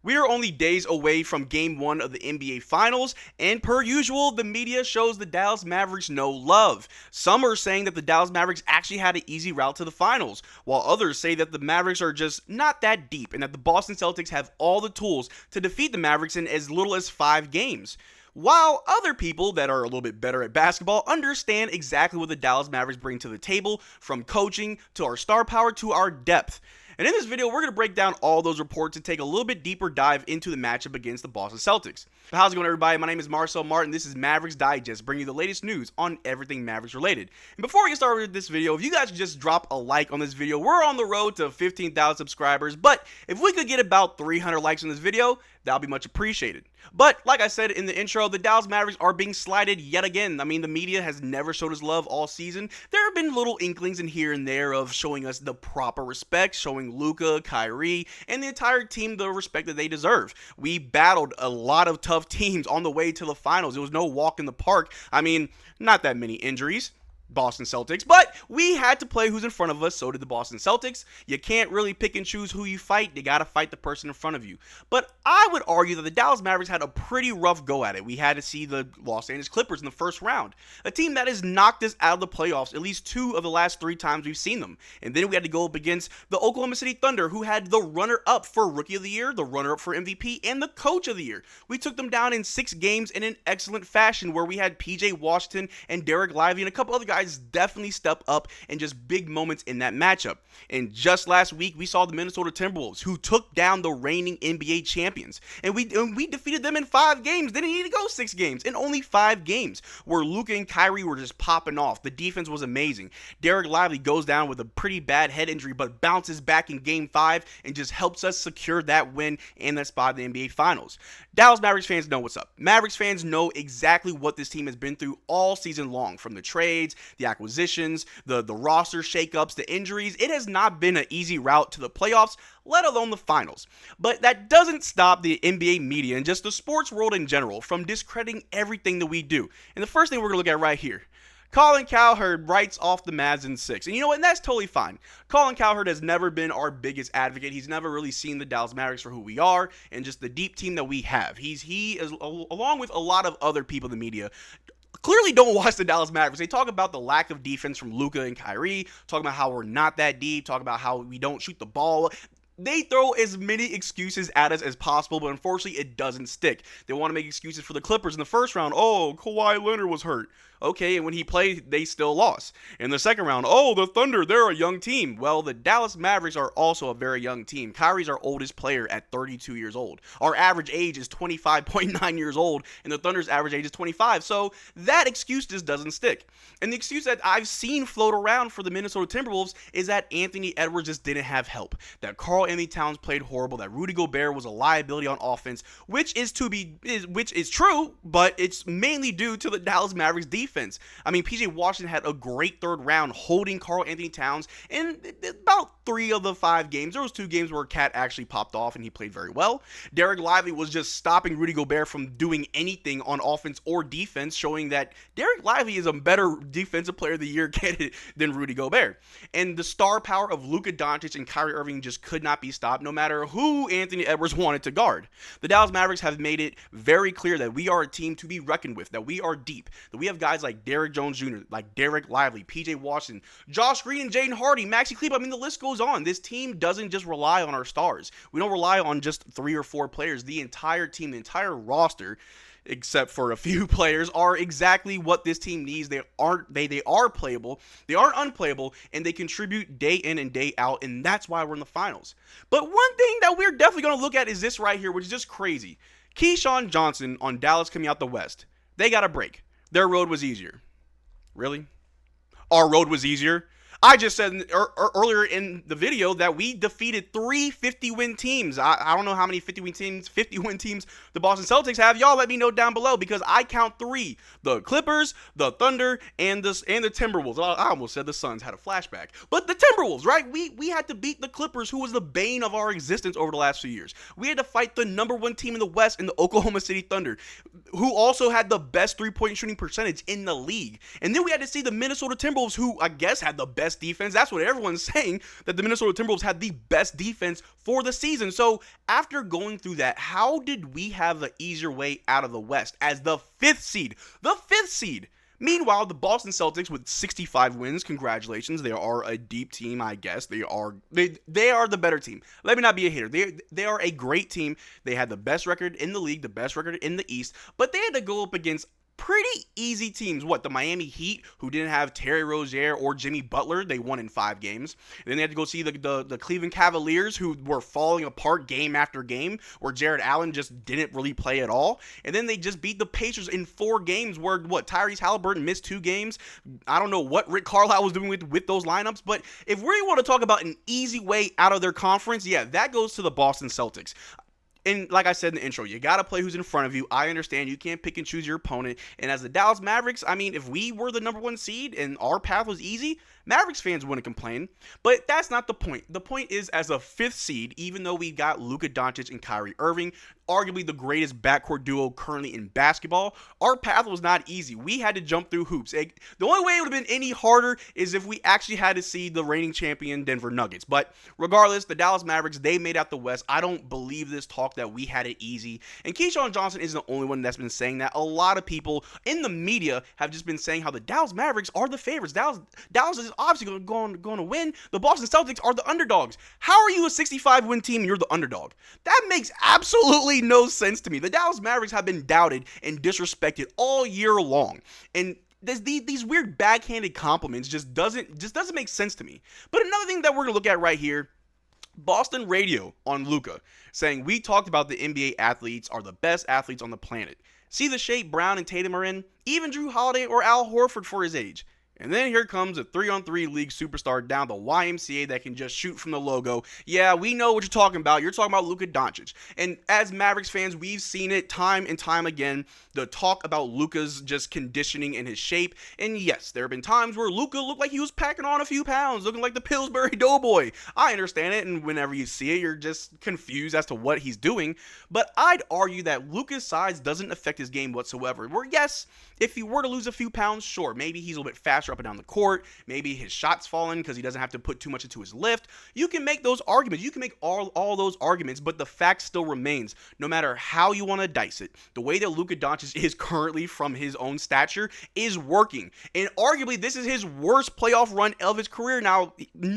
We are only days away from Game 1 of the NBA Finals, and per usual, the media shows the Dallas Mavericks no love. Some are saying that the Dallas Mavericks actually had an easy route to the Finals, while others say that the Mavericks are just not that deep and that the Boston Celtics have all the tools to defeat the Mavericks in as little as 5 games. While other people that are a little bit better at basketball understand exactly what the Dallas Mavericks bring to the table, from coaching to our star power to our depth. And in this video, we're going to break down all those reports and take a little bit deeper dive into the matchup against the Boston Celtics. How's it going, everybody? My name is Marcel Martin. This is Mavs Digest, bringing you the latest news on everything Mavericks related. And before we get started with this video, if you guys could just drop a like on this video, we're on the road to 15,000 subscribers. But if we could get about 300 likes on this video, that'll be much appreciated. But like I said in the intro, the Dallas Mavericks are being slighted yet again. I mean, the media has never showed us love all season. There have been little inklings in here and there of showing us the proper respect, showing Luka, Kyrie, and the entire team the respect that they deserve. We battled a lot of tough teams on the way to the finals. It was no walk in the park. I mean, not that many injuries. Boston Celtics, but we had to play who's in front of us. So did the Boston Celtics. You can't really pick and choose who you fight. You gotta fight the person in front of you. But I would argue that the Dallas Mavericks had a pretty rough go at it. We had to see the Los Angeles Clippers in the first round, a team that has knocked us out of the playoffs at least 2 of the last 3 times we've seen them. And then we had to go up against the Oklahoma City Thunder, who had the runner-up for Rookie of the Year, the runner-up for MVP, and the Coach of the Year. We took them down in 6 games in an excellent fashion, where we had PJ Washington and Derrick Lively and a couple other guys definitely step up in just big moments in that matchup. And just last week, we saw the Minnesota Timberwolves, who took down the reigning NBA champions. And we defeated them in 5 games. They didn't need to go 6 games. In only 5 games, where Luka and Kyrie were just popping off. The defense was amazing. Derrick Lively goes down with a pretty bad head injury, but bounces back in Game 5 and just helps us secure that win and that spot in the NBA Finals. Dallas Mavericks fans know what's up. Mavericks fans know exactly what this team has been through all season long, from the trades, the acquisitions, the roster shakeups, the injuries. It has not been an easy route to the playoffs, let alone the finals. But that doesn't stop the NBA media and just the sports world in general from discrediting everything that we do. And the first thing we're going to look at right here: Colin Cowherd writes off the Mavs in 6. And you know what? And that's totally fine. Colin Cowherd has never been our biggest advocate. He's never really seen the Dallas Mavericks for who we are and just the deep team that we have. He is, along with a lot of other people in the media, clearly don't watch the Dallas Mavericks. They talk about the lack of defense from Luka and Kyrie, talk about how we're not that deep, talk about how we don't shoot the ball. They throw as many excuses at us as possible, but unfortunately it doesn't stick. They want to make excuses for the Clippers in the first round. Oh, Kawhi Leonard was hurt. Okay, and when he played, they still lost. In the second round, oh, the Thunder, they're a young team. Well, the Dallas Mavericks are also a very young team. Kyrie's our oldest player at 32 years old. Our average age is 25.9 years old, and the Thunder's average age is 25. So that excuse just doesn't stick. And the excuse that I've seen float around for the Minnesota Timberwolves is that Anthony Edwards just didn't have help, that Karl Anthony Towns played horrible, that Rudy Gobert was a liability on offense, which is true, but it's mainly due to the Dallas Mavericks defense. I mean, PJ Washington had a great third round holding Karl Anthony Towns in about 3 of the 5 games. There was 2 games where Cat actually popped off and he played very well. Derrick Lively was just stopping Rudy Gobert from doing anything on offense or defense, showing that Derrick Lively is a better defensive player of the year candidate than Rudy Gobert. And the star power of Luka Doncic and Kyrie Irving just could not be stopped, no matter who Anthony Edwards wanted to guard. The Dallas Mavericks have made it very clear that we are a team to be reckoned with, that we are deep, that we have guys like Derrick Jones Jr., like Derrick Lively, PJ Washington, Josh Green, and Jaden Hardy, Maxi Kleber. I mean, the list goes on. This team doesn't just rely on our stars. We don't rely on just 3 or 4 players. The entire team, the entire roster, except for a few players, are exactly what this team needs. They are playable, they aren't unplayable, and they contribute day in and day out, and that's why we're in the finals. But one thing that we're definitely going to look at is this right here, which is just crazy. Keyshawn Johnson on Dallas coming out the West. They got a break. Their road was easier. Really? Our road was easier? I just said earlier in the video that we defeated 3 50-win teams. I don't know how many 50-win teams the Boston Celtics have. Y'all let me know down below, because I count 3. The Clippers, the Thunder, and the Timberwolves. I almost said the Suns, had a flashback. But the Timberwolves, right? We had to beat the Clippers, who was the bane of our existence over the last few years. We had to fight the #1 team in the West in the Oklahoma City Thunder, who also had the best 3-point shooting percentage in the league. And then we had to see the Minnesota Timberwolves, who I guess had the best best defense. That's what everyone's saying, that the Minnesota Timberwolves had the best defense for the season. So after going through that, how did we have the easier way out of the West as the fifth seed? The fifth seed. Meanwhile, the Boston Celtics with 65 wins, congratulations. They are a deep team, I guess. They are the better team. Let me not be a hater. They are a great team. They had the best record in the league, the best record in the East, but they had to go up against pretty easy teams. What, the Miami Heat, who didn't have Terry Rozier or Jimmy Butler, they won in 5 games. And then they had to go see the Cleveland Cavaliers, who were falling apart game after game, where Jared Allen just didn't really play at all. And then they just beat the Pacers in 4 games, where Tyrese Halliburton missed 2 games. I don't know what Rick Carlisle was doing with those lineups, but if we want to talk about an easy way out of their conference, yeah, that goes to the Boston Celtics. And like I said in the intro, you got to play who's in front of you. I understand you can't pick and choose your opponent. And as the Dallas Mavericks, I mean, if we were the number 1 seed and our path was easy, Mavericks fans wouldn't complain. But that's not the point. The point is, as a 5th seed, even though we got Luka Doncic and Kyrie Irving, arguably the greatest backcourt duo currently in basketball, our path was not easy. We had to jump through hoops. The only way it would have been any harder is if we actually had to see the reigning champion Denver Nuggets. But regardless, the Dallas Mavericks, they made out the West. I don't believe this talk that we had it easy. And Keyshawn Johnson isn't the only one that's been saying that. A lot of people in the media have just been saying how the Dallas Mavericks are the favorites. Dallas is obviously going to win. The Boston Celtics are the underdogs. How are you a 65-win team and you're the underdog? That makes absolutely no sense to me. The Dallas Mavericks have been doubted and disrespected all year long. And these weird backhanded compliments just doesn't make sense to me. But another thing that we're going to look at right here, Boston radio on Luka saying, we talked about the NBA athletes are the best athletes on the planet. See the shape Brown and Tatum are in? Even Drew Holiday or Al Horford for his age. And then here comes a 3-on-3 league superstar down the YMCA that can just shoot from the logo. Yeah, we know what you're talking about. You're talking about Luka Doncic. And as Mavericks fans, we've seen it time and time again, the talk about Luka's just conditioning and his shape. And yes, there have been times where Luka looked like he was packing on a few pounds, looking like the Pillsbury Doughboy. I understand it, and whenever you see it, you're just confused as to what he's doing. But I'd argue that Luka's size doesn't affect his game whatsoever. Where yes, if he were to lose a few pounds, sure, maybe he's a little bit faster up and down the court. Maybe his shot's falling because he doesn't have to put too much into his lift. You can make those arguments. You can make all those arguments, but the fact still remains, no matter how you want to dice it, the way that Luka Doncic is currently from his own stature is working. And arguably, this is his worst playoff run of his career now,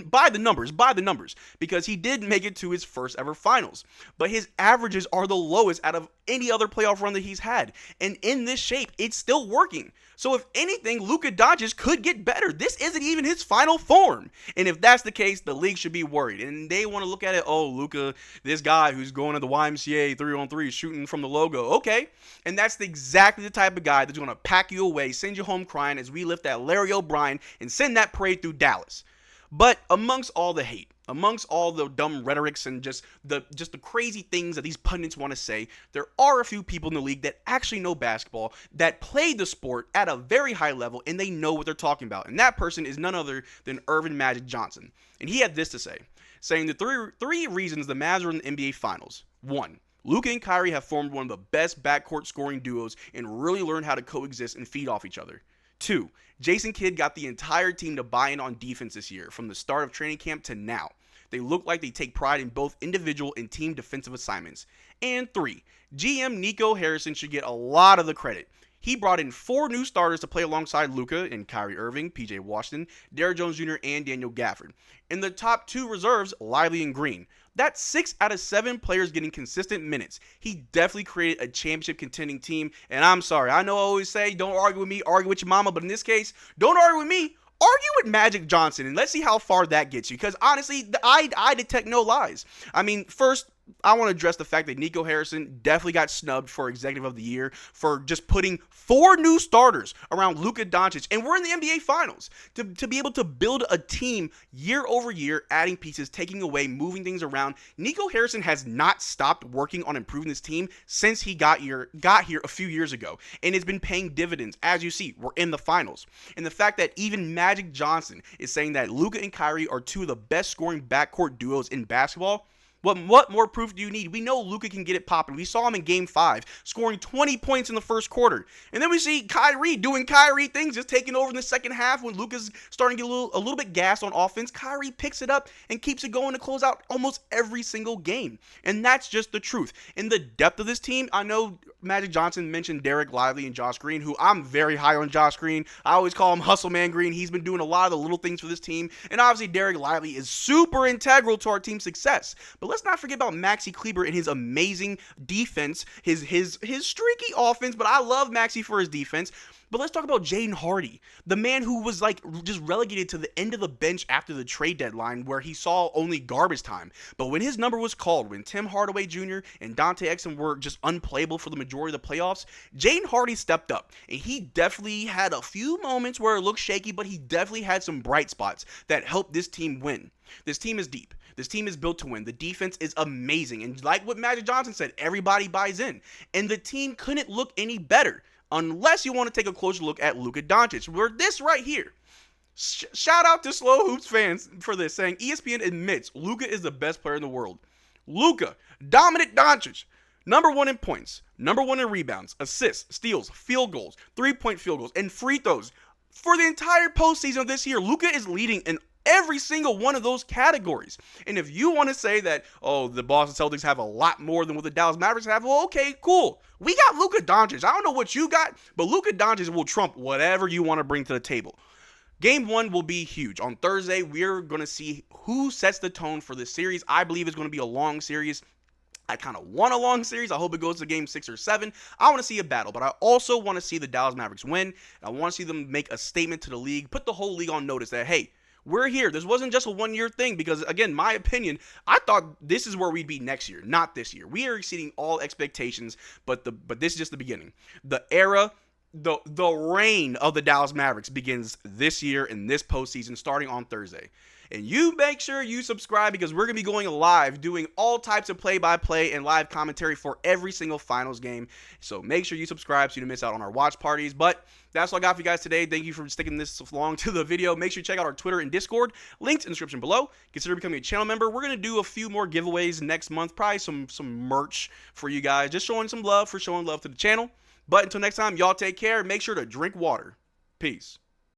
by the numbers, because he did make it to his first ever finals. But his averages are the lowest out of any other playoff run that he's had. And in this shape, it's still working. So if anything, Luka Doncic could get better. This isn't even his final form. And if that's the case, the league should be worried. And they want to look at it, oh, Luka, this guy who's going to the YMCA 3-on-3 shooting from the logo. Okay. And that's exactly the type of guy that's going to pack you away, send you home crying as we lift that Larry O'Brien and send that parade through Dallas. But amongst all the hate, amongst all the dumb rhetorics and just the crazy things that these pundits want to say, there are a few people in the league that actually know basketball, that play the sport at a very high level, and they know what they're talking about. And that person is none other than Earvin Magic Johnson. And he had this to say, saying the three reasons the Mavs are in the NBA Finals. 1, Luka and Kyrie have formed one of the best backcourt scoring duos and really learned how to coexist and feed off each other. 2, Jason Kidd got the entire team to buy in on defense this year, from the start of training camp to now. They look like they take pride in both individual and team defensive assignments. And 3, GM Nico Harrison should get a lot of the credit. He brought in 4 new starters to play alongside Luka and Kyrie Irving, PJ Washington, Derrick Jones Jr., and Daniel Gafford. In the top 2 reserves, Lively and Green. That's 6 out of 7 players getting consistent minutes. He definitely created a championship contending team. And I'm sorry, I know I always say, don't argue with me, argue with your mama. But in this case, don't argue with me. Argue with Magic Johnson, and let's see how far that gets you. Because honestly, I detect no lies. I mean, first, I want to address the fact that Nico Harrison definitely got snubbed for Executive of the Year for just putting 4 new starters around Luka Doncic. And we're in the NBA Finals. To be able to build a team year over year, adding pieces, taking away, moving things around, Nico Harrison has not stopped working on improving this team since he got here a few years ago. And it's been paying dividends. As you see, we're in the Finals. And the fact that even Magic Johnson is saying that Luka and Kyrie are 2 of the best scoring backcourt duos in basketball, What more proof do you need? We know Luka can get it popping. We saw him in Game 5, scoring 20 points in the first quarter. And then we see Kyrie doing Kyrie things, just taking over in the second half when Luka's starting to get a little bit gassed on offense. Kyrie picks it up and keeps it going to close out almost every single game. And that's just the truth. In the depth of this team, I know Magic Johnson mentioned Derrick Lively and Josh Green, who I'm very high on Josh Green. I always call him Hustle Man Green. He's been doing a lot of the little things for this team. And obviously Derrick Lively is super integral to our team's success. But let's not forget about Maxi Kleber and his amazing defense, his streaky offense, but I love Maxi for his defense. But let's talk about Jaden Hardy, the man who was like just relegated to the end of the bench after the trade deadline where he saw only garbage time. But when his number was called, when Tim Hardaway Jr. and Dante Exum were just unplayable for the majority of the playoffs, Jaden Hardy stepped up. And he definitely had a few moments where it looked shaky, but he definitely had some bright spots that helped this team win. This team is deep. This team is built to win. The defense is amazing. And like what Magic Johnson said, everybody buys in. And the team couldn't look any better. Unless you want to take a closer look at Luka Doncic. We're this right here. Shout out to Slow Hoops fans for this, saying ESPN admits Luka is the best player in the world. Luka, dominant Doncic, number 1 in points, number 1 in rebounds, assists, steals, field goals, 3-point field goals, and free throws. For the entire postseason of this year, Luka is leading in every single one of those categories. And if you want to say that, oh, the Boston Celtics have a lot more than what the Dallas Mavericks have, well, okay, cool. We got Luka Doncic. I don't know what you got, but Luka Doncic will trump whatever you want to bring to the table. Game 1 will be huge. On Thursday, we're going to see who sets the tone for this series. I believe it's going to be a long series. I kind of want a long series. I hope it goes to game 6 or 7. I want to see a battle, but I also want to see the Dallas Mavericks win. And I want to see them make a statement to the league, put the whole league on notice that, hey, we're here. This wasn't just a one-year thing because, again, my opinion, I thought this is where we'd be next year, not this year. We are exceeding all expectations, but this is just the beginning. The era, the reign of the Dallas Mavericks begins this year in this postseason starting on Thursday. And you make sure you subscribe because we're going to be going live doing all types of play-by-play and live commentary for every single finals game. So make sure you subscribe so you don't miss out on our watch parties. But that's all I got for you guys today. Thank you for sticking this long to the video. Make sure you check out our Twitter and Discord. Links in the description below. Consider becoming a channel member. We're going to do a few more giveaways next month. Probably some merch for you guys. Just showing some love for showing love to the channel. But until next time, y'all take care. Make sure to drink water. Peace.